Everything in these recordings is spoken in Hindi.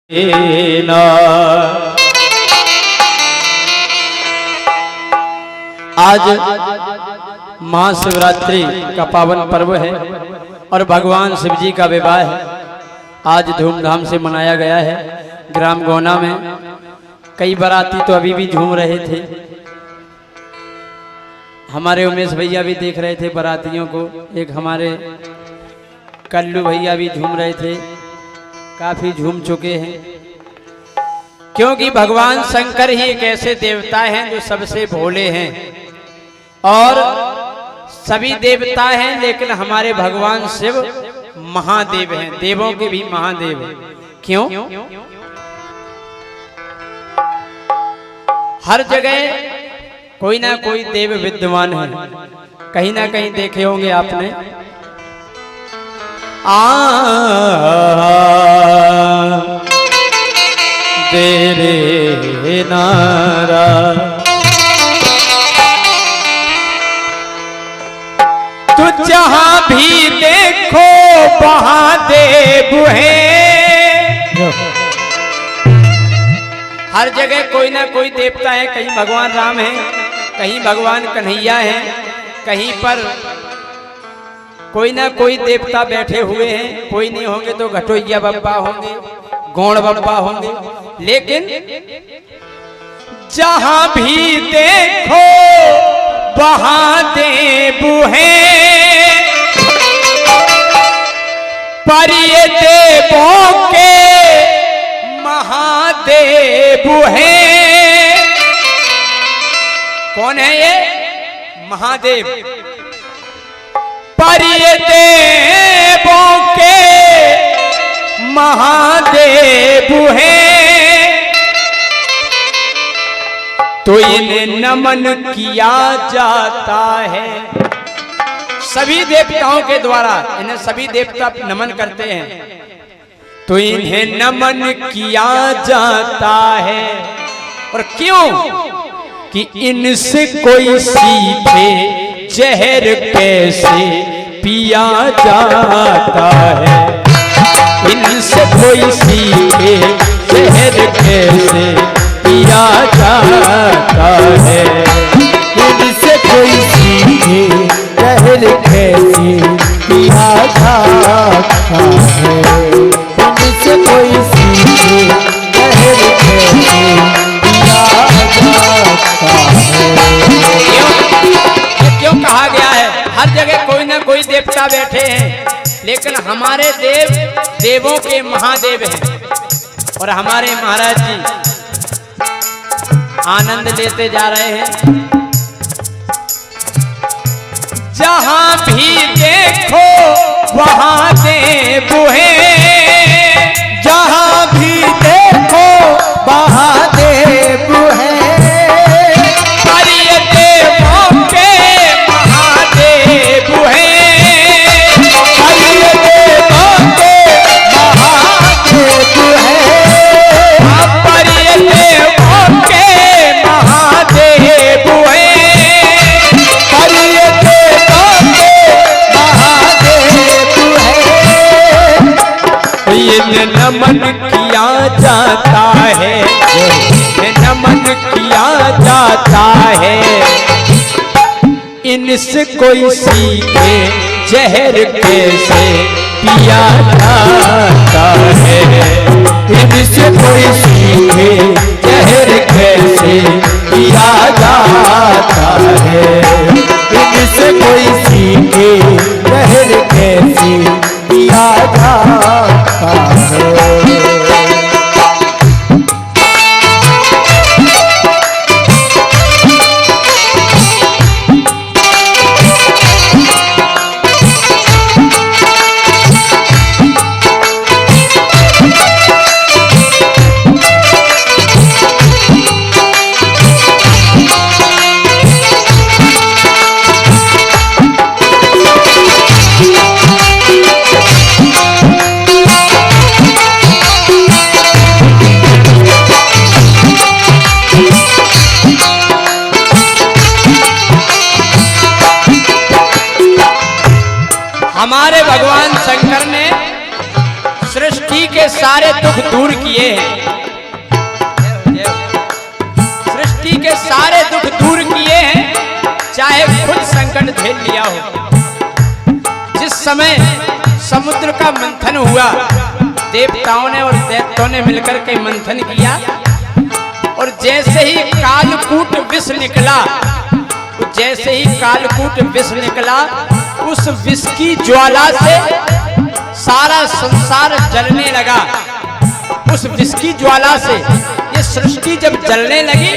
आज महाशिवरात्रि का पावन पर्व है और भगवान शिव जी का विवाह है। आज धूमधाम से मनाया गया है ग्राम गोना में। कई बाराती तो अभी भी झूम रहे थे। हमारे उमेश भैया भी देख रहे थे बारातियों को। एक हमारे कल्लू भैया भी झूम रहे थे। काफी झूम चुके हैं, क्योंकि भगवान शंकर ही एक ऐसे देवता हैं जो सबसे भोले हैं और सभी देवता हैं, लेकिन हमारे भगवान शिव महादेव हैं, देवों के भी महादेव हैं। क्यों? हर जगह कोई ना कोई देव विद्यमान है। कहीं ना कहीं देखे होंगे आपने। तेरे नारा तू जहां भी देखो वहां देव है। हर जगह कोई ना कोई देवता है। कहीं भगवान राम है, कहीं भगवान कन्हैया है, कहीं पर कोई ना कोई देवता बैठे हुए हैं। कोई नहीं होंगे तो घटोइया बप्पा होंगे, गौड़ बप्पा होंगे, लेकिन जहां भी देखो वहां देव है। पर ये देवों के महादेव है। कौन है ये? महादेव। पर ये देवों के महादेव है, तो इन्हें नमन किया जाता है। सभी देवताओं के द्वारा इन्हें सभी देवता नमन करते हैं, तो इन्हें नमन किया जाता है। और क्यों? कि इनसे कोई सीखे जहर कैसे पिया जाता है। इनसे कोई सीखे जहर कैसे पिया जाता है। इनसे कोई सीखे जहर कैसे पिया जाता है। इनसे कोई सीखे जहर कैसे पिया जाता है। क्यों कहा गया है? हर जगह कोई ना कोई देवता बैठे हैं, लेकिन हमारे देव देवों के महादेव हैं। और हमारे महाराज जी आनंद लेते जा रहे हैं। जहां भी देखो वहां देव है। जहां भी देखो वहां देव है। नमन किया जाता है, नमन किया जाता है। इनसे कोई सीखे जहर कैसे पिया जाता है। इनसे कोई सीखे जहर कैसे पिया जाता है। इनसे कोई सीखे जहर कैसे पिया जाता है। समय समुद्र का मंथन हुआ। देवताओं ने और दैत्यों ने मिलकर के मंथन किया और जैसे ही कालकूट विष निकला, जैसे ही कालकूट विष निकला, उस विष की ज्वाला से सारा संसार जलने लगा। उस विष की ज्वाला से ये सृष्टि जब जलने लगी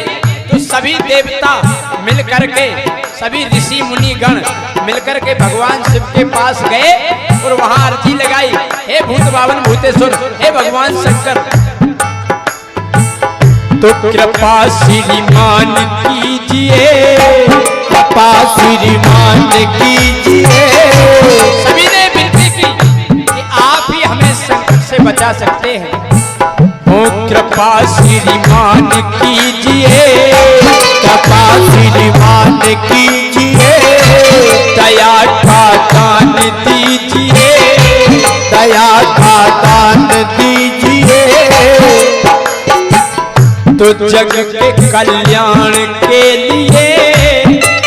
तो सभी देवता मिलकर के, सभी ऋषि मुनि गण मिलकर के भगवान शिव के पास गए और वहां अर्जी लगाई, हे भूत बावन भूतेश्वर, हे भगवान शंकर, तो कृपा श्रीमान कीजिए, कृपा श्रीमान कीजिए। सभी ने विनती की कि आप ही हमें संकट से बचा सकते हैं। ओ कृपा श्रीमान कीजिए, कृपा श्रीमान कीजिए, दया का दान दीजिए, दया का दान दीजिए। तो जग के कल्याण के लिए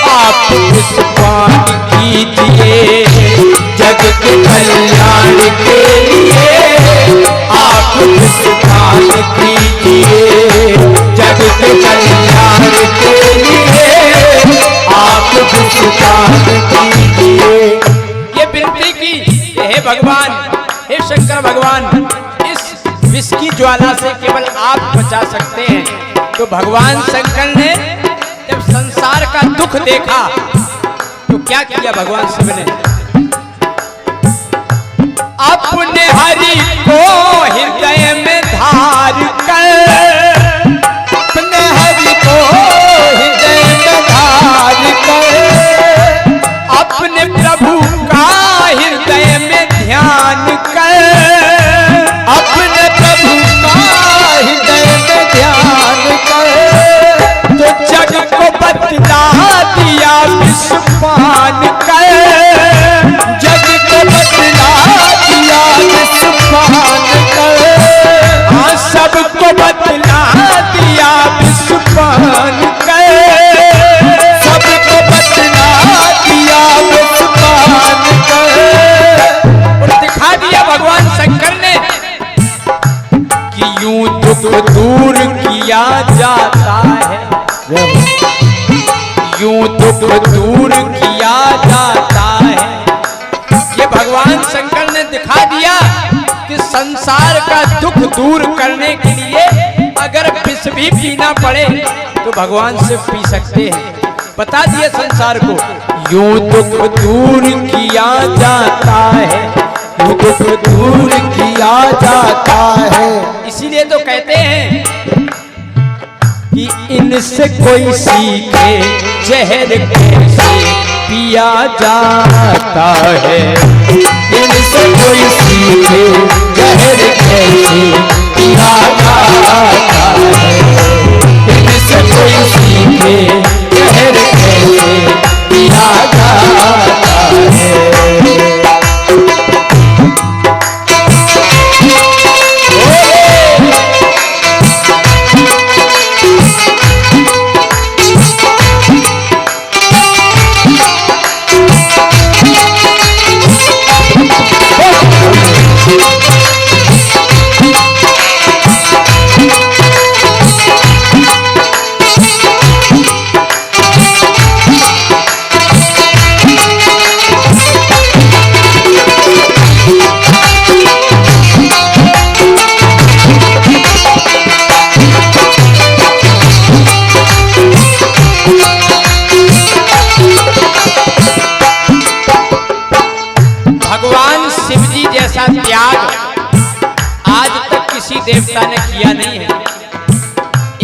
आप इस पान कीजिए, जग के कल्याण के लिए आप इस पान कीजिए, जग के कल्याण के लिए आप इस पान कीजिए। ये विनती की, हे भगवान, हे शंकर भगवान, विष की ज्वाला से केवल आप बचा सकते हैं। तो भगवान शंकर ने जब संसार का दुख देखा तो क्या किया भगवान शिव ने? अपने हरि को हृदय में धार कर, अपने हरि को हृदय में धार कर, अपने प्रभु का हृदय में ध्यान कर, अपने प्रभु का हृदय में ध्यान कर, तो जग को बतला दिया विष पान कर, जग को बतला दिया विष पान कर, हाँ सबको बतला दिया विष पान कर, सबको बतला दिया विष पान कर। और दिखा दिया भगवान शंकर ने कि यूं दुख दूर किया जाता है, यूं दुख दूर किया जाता है। ये भगवान शंकर ने दिखा दिया कि संसार का दुख दूर करने के लिए अगर विष भी पीना पड़े तो भगवान से पी सकते हैं। बता दिए संसार को, यूं दुख दूर किया जाता है, यूं दुख दूर किया जाता है। इसीलिए तो कहते हैं कि इनसे कोई सीखे जहर कैसे पिया जाता है, इनसे कोई सीखे जहर कैसे पिया जाता है, इनसे कोई सीखे जहर कैसे पिया जाता है। देवता ने किया नहीं है।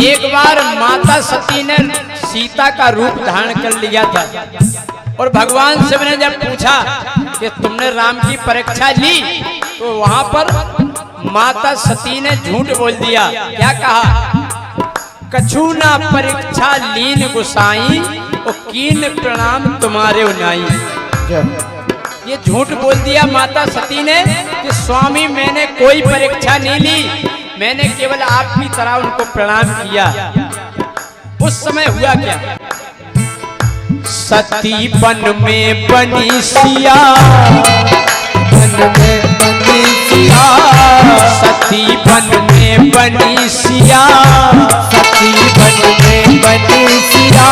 एक बार माता सती ने सीता का रूप धारण कर लिया था और भगवान शिव ने जब पूछा कि तुमने राम की परीक्षा ली तो वहां पर माता सती ने झूठ बोल दिया। क्या कहा? कछु ना परीक्षा लीन गुसाई और कीन प्रणाम तुम्हारे उनाई। ये झूठ बोल दिया माता सती ने कि स्वामी मैंने कोई परीक्षा नहीं ली, मैंने केवल आपकी तरह उनको प्रणाम किया। उस समय हुआ क्या? सती बन में बनी सिया, बन में बनी सिया, सती बन में बनी सिया, सती बन में बनी सिया,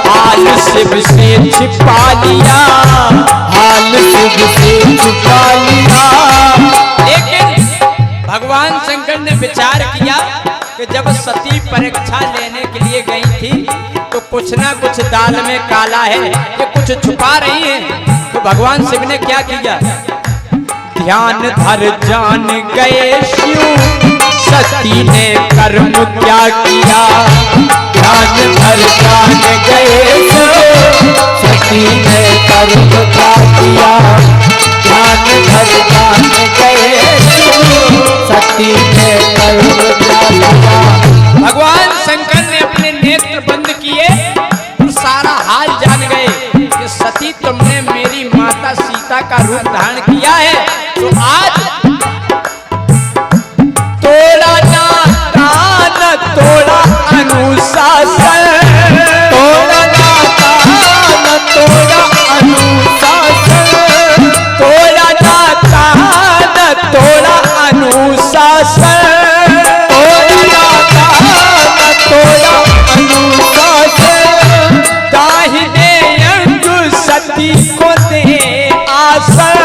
हाल शिव से छिपा लिया, हाल शिव से छुपा लिया। लेकिन भगवान शंकर ने विचार किया कि जब सती परीक्षा लेने के लिए गई थी तो कुछ ना कुछ दाल में काला है, ये कुछ छुपा रही है। तो भगवान शिव ने क्या किया, ध्यान धर जान गए शिव, सती ने कर्म क्या किया, ध्यान धर जान गए शिव, सती ने कर्म क्या किया, ध्यान धर जान गए शिव, सती ने कर्म क्या किया। भगवान शंकर ने अपने नेत्र बंद किए और सारा हाल जान गए कि सती तुमने मेरी माता सीता का रूप धारण किया है, तो आज तोड़ा नाता न तोड़ा अनुशासन, तोड़ा नाता न तोड़ा अनुशासन, तोड़ा नाता न तोड़ा अनुशासन, तोड़ा अनुशासन, दाहिने अंग सती को दे आसन,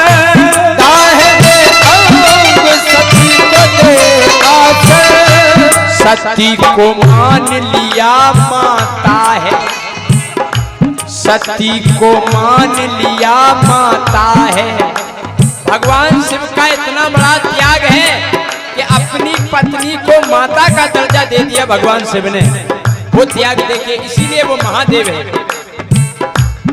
दाहिने अंग सती को दे आसन, सती को मान लिया माता है, सती को मान लिया माता है। भगवान शिव का इतना बड़ा त्याग है कि अपनी पत्नी को माता का दर्जा दे दिया भगवान शिव ने। वो त्याग देखिए, इसीलिए वो महादेव है।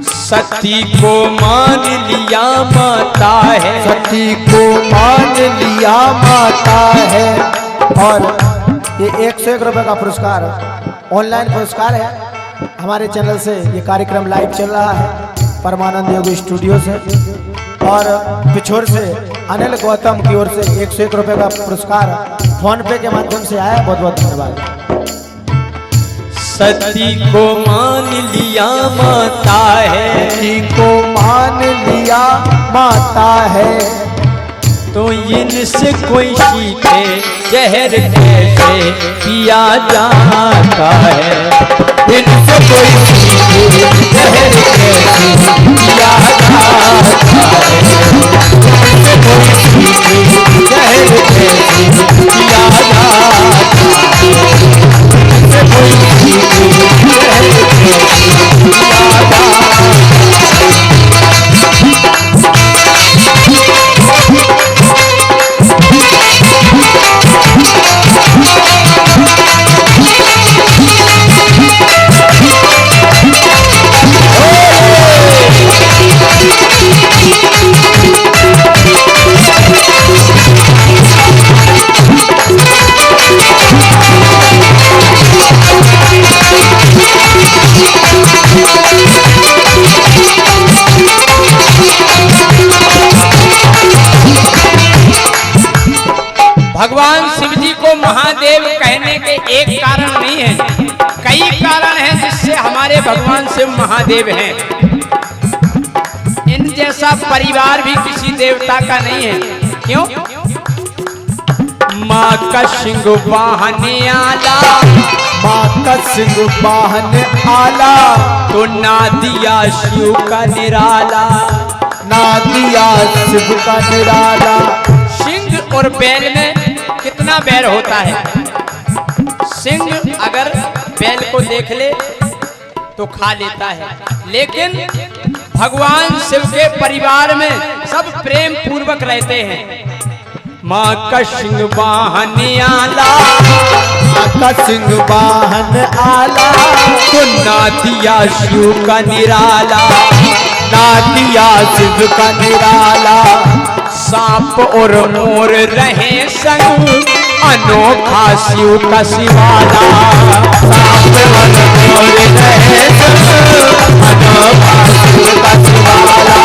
सती को मान लिया माता है, सती को मान लिया माता है। और ये 101 रुपए का पुरस्कार ऑनलाइन पुरस्कार है। हमारे चैनल से ये कार्यक्रम लाइव चल रहा है परमानंद योग स्टूडियो से, और पिछोर से अनिल गौतम की ओर से 101 रुपए का पुरस्कार फोन पे के माध्यम से आया। बहुत बहुत धन्यवाद। सती को मान लिया माता है, सती को मान लिया माता है, तो इनसे कोई सीखे जहर कैसे पिया जाता है, इनसे कोई सीखे जहर कैसे पिया जाता है, इनसे कोई सीखे जहर कैसे पिया जाता है, इनसे कोई सीखे जहर कैसे पिया जाता है। भगवान शिव जी को महादेव कहने के एक कारण नहीं है, कई कारण हैं जिससे हमारे भगवान शिव महादेव हैं। इन जैसा परिवार भी किसी देवता का नहीं है। क्यों? माँ का सिंह वाहने आला, माँ का सिंह वाहन आला, तो ना दिया शिव का निराला, ना दिया शिव का निराला। सिंह और बैल में कितना बैर होता है। सिंह अगर बैल को देख ले तो खा लेता है, लेकिन भगवान शिव के परिवार में सब प्रेम पूर्वक रहते हैं। माँ का सिंह वाहन आला, माँ का सिंह वाहन आला, तो ना दिया शिव का निराला, ना दिया शिव का निराला। सांप और मोर रहे संग, अनोखा शिव का शिवाला। सांप और मोर रहे संग, अनोखा शिव का शिवाला।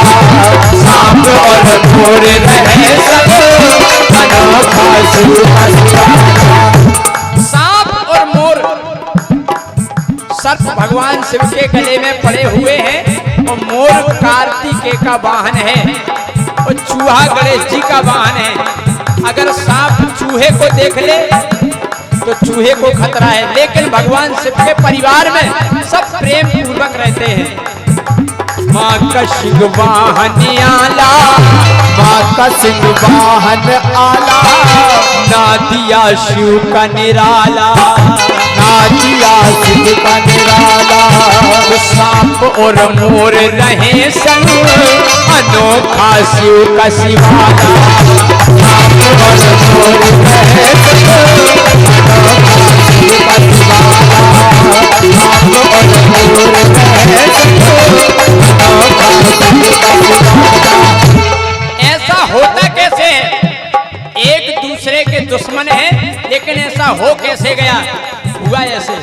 सांप और मोर रहे संग, अनोखा शिव का शिवाला। सांप और मोर सर्प भगवान शिव के गले में पड़े हुए हैं और मोर कार्तिकेय का वाहन है और चूहा गणेश जी का वाहन है। अगर सांप चूहे को देख ले तो चूहे को खतरा है, लेकिन भगवान शिव के परिवार में सब प्रेम पूर्वक रहते हैं। माँ का सिंह वाहन आला, माँ का सिंह वाहन आला, नादिया शिव का निराला, नादिया शिव का निराला। तो सांप और मोर रहे संग, अनोखा शिव का शिवाला। सांप और मोर रहे संग, अनोखा शिव का शिवाला। सांप और मोर रहे संग, अनोखा शिव का शिवाला। ऐसा होता कैसे है? एक दूसरे के दुश्मन हैं, लेकिन ऐसा हो कैसे गया? हुआ ऐसे,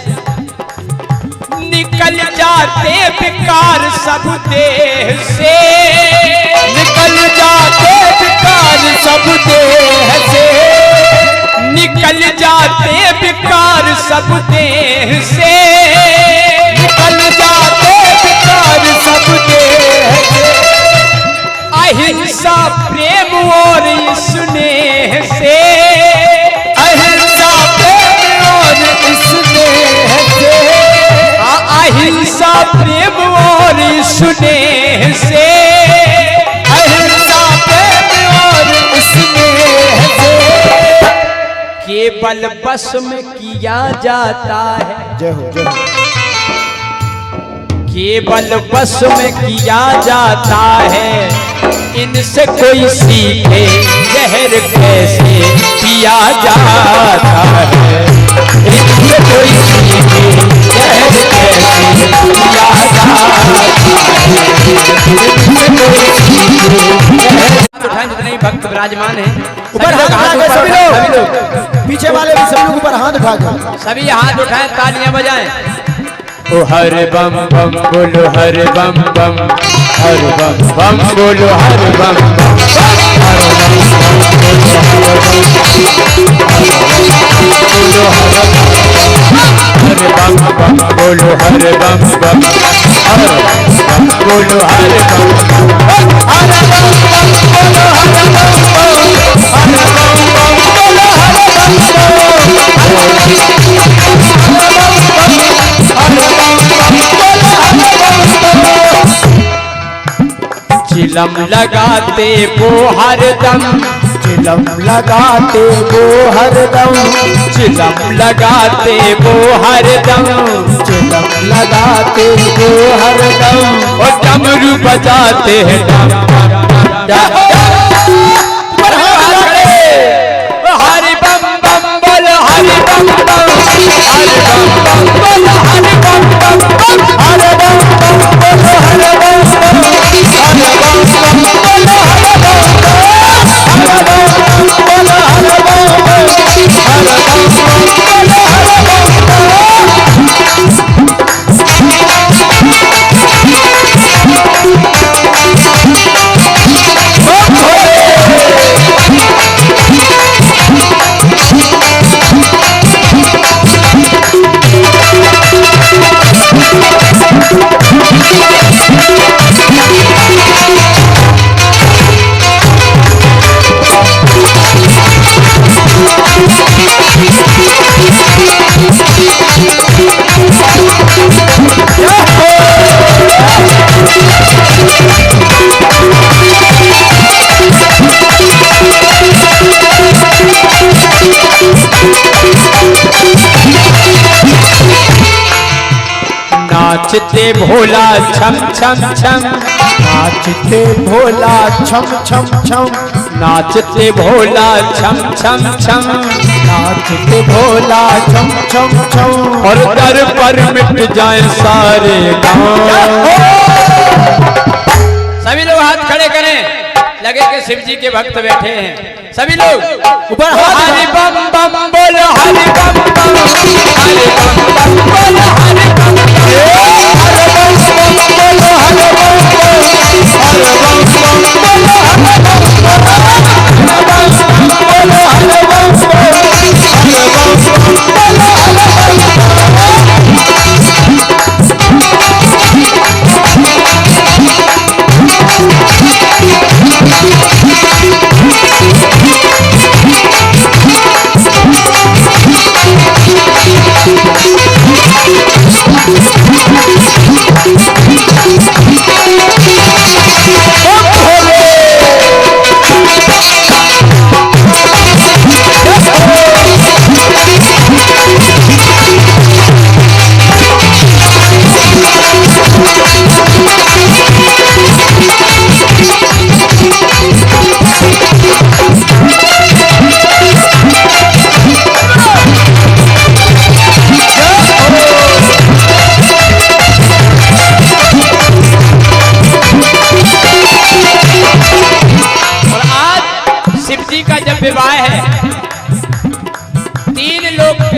निकल जाते विकार सब देह से, निकल जाते विकार सब देह से, निकल जाते विकार सब देह से, निकल जाते विकार सब देह से। अहिंसा प्रेम और स्नेह से, अहिंसा प्रेम और स्नेह से, अहिंसा प्रेम और स्नेह से, अहिंसा प्रेम और स्नेह से। केवल बस में किया जाता है, जय हो, जय हो। केवल बस में किया जाता है। इनसे कोई सीखे जहर कैसे पिया जाता है, इनसे कोई सीखे जहर कैसे पिया जाता है, इनसे कोई सीखे जहर। जितने ही भक्त विराजमान हैं ऊपर हाथ उठाए सभी लोग, पीछे वाले भी सब लोग ऊपर हाथ उठा के सभी हाथ उठाएं, तालियां बजाएं। ओ हर बम बम बोलो, हर बम बम, हर बम बम बोलो, हर बम बम, हर बम बम बोलो, हर बम बम, हर बम बोलो, हर बम बम, हर बम बम बोलो, हर बम बम, हर बम बम बोलो, चिलम लगाते वो हरदम, चिलम लगाते वो हरदम, चिलम लगाते वो हरदम, चिलम लगाते वो हरदम। और डमरू बजाते हैं डम डम हरि बम बम बोलो, हरि बम बम, हरि बम बम बोलो, हरि बम बम, हरि बम बम बोलो, हरि बम बम, हरि बम बम बोलो, हरि बम बम, हरि बम बम बोलो, हरि बम बम, हरि बम बम बोलो, हरि बम बम। नाचते भोला छम छम छम, नाचते भोला छम छम छम, नाचते भोला छम छम छम, नाचते भोला छम छम छम। और दर पर मिट जाए सारे गाँव। सभी लोग हाथ खड़े करें, लगे कि शिव जी के भक्त बैठे हैं। सभी लोग ऊपर हाथ। हरि बम बम बोलो, हरि बम बम, हरि बम बम बोलो, हरि बम बम, हरि बम बम बोलो, हरि बम बम, हरि बम बम बोलो, हरि बम बम, हरि बम बम बोलो, हरि बम बम, हरि बम बम बोलो, हरि बम बम।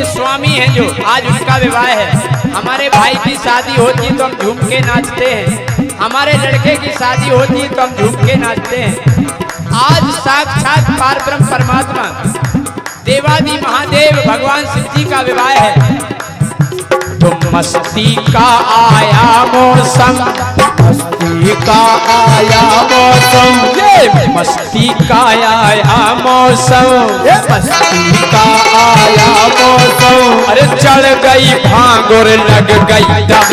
स्वामी हैं जो आज उनका विवाह है। हमारे भाई की शादी होती है तो हम झूम के नाचते हैं, हमारे लड़के की शादी होती है तो हम झूम के नाचते हैं। आज साक्षात पारब्रह्म परमात्मा देवादि महादेव भगवान शिव जी का विवाह है। तो मस्ती का आया मौसम, मस्ती का आया मौसम, ये मस्ती का आया मौसम, ये मस्ती का आया मौसम। अरे चढ़ गई भांग और लग गई दम,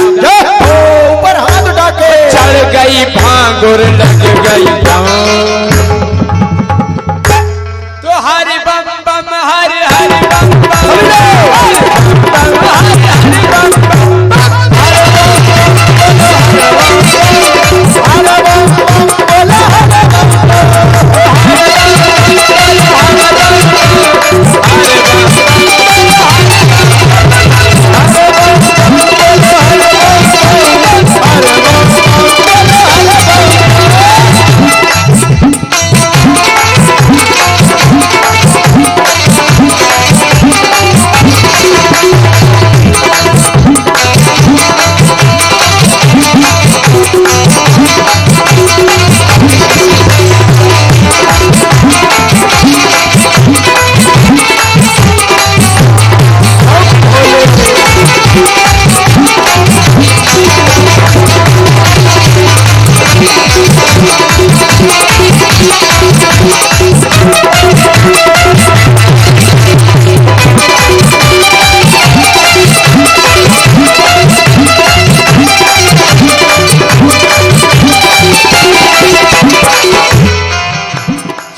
ऊपर हाथ उठा के चढ़ गई भांग और लग गई दम। तो हरि बम बम हरि हरि बम बम, हरि बम हरि बम बम,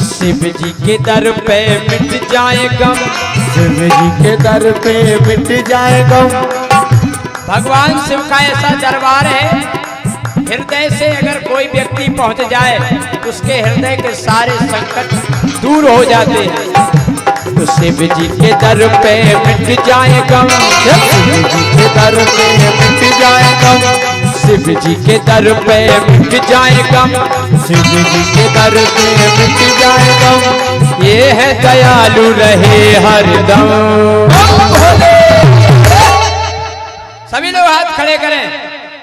शिव जी के दर पे मिट जाए गम, शिव जी के दर पे मिट जाए गम। भगवान शिव का ऐसा दरबार है, हृदय से अगर कोई व्यक्ति पहुंच जाए उसके हृदय के सारे संकट दूर हो जाते हैं। तो शिव जी के दर पे मिट जाए गम, शिव जी के दर पे मिट जाए गम, शिव जी के दर पे मिट जाए गम, शिव जी के दर पे मिट जाए गम। ये है दयालु रहे हरदम। सभी लोग हाथ खड़े करें,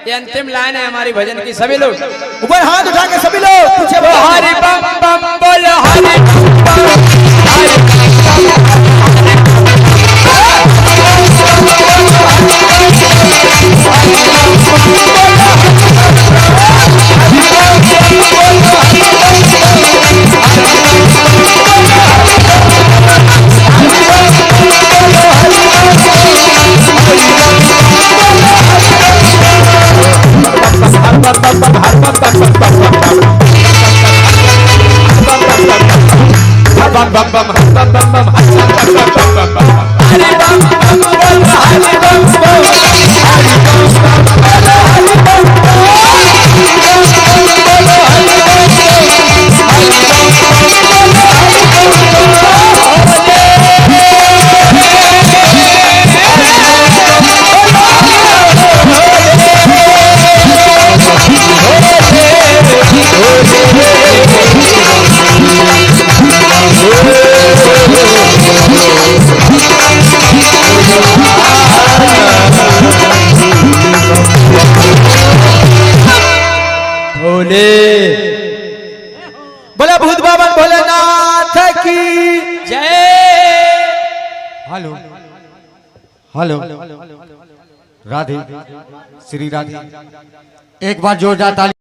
ये अंतिम लाइन है हमारी भजन की। सभी लोग ऊपर हाथ उठा के सभी लोग पीछे बोलो हरि बम बम, बोलो हरि बम बम, Hari bam bam bam bam bam bam bam Hari bam bam bam Hari bam bam Hari bam bam बोले भूत बाबा भोलेनाथ की जय। हेलो हेलो राधे श्री राधे, एक बार जोरदार ताली।